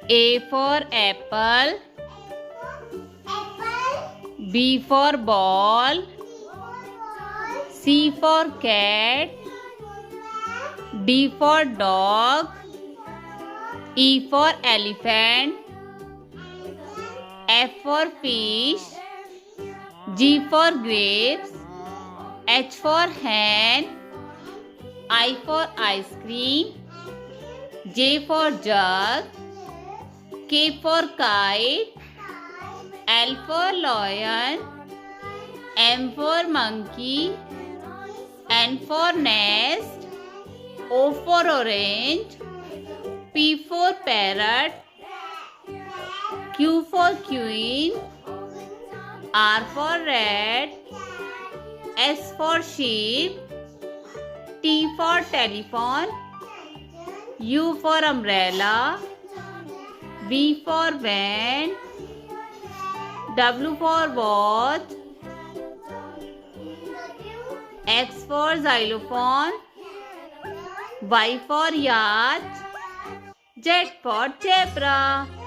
A for apple. B for ball. C for cat. D for dog. E for elephant. F for fish. G for grapes. H for hen. I for ice cream. J for jug. K for kite. L for lion. M for monkey. N for nest. O for orange. P for parrot. Q for queen. R for rat. S for sheep. T for telephone. U for umbrella. V for van. W for watch. X for xylophone. Y for yacht. Z for zebra.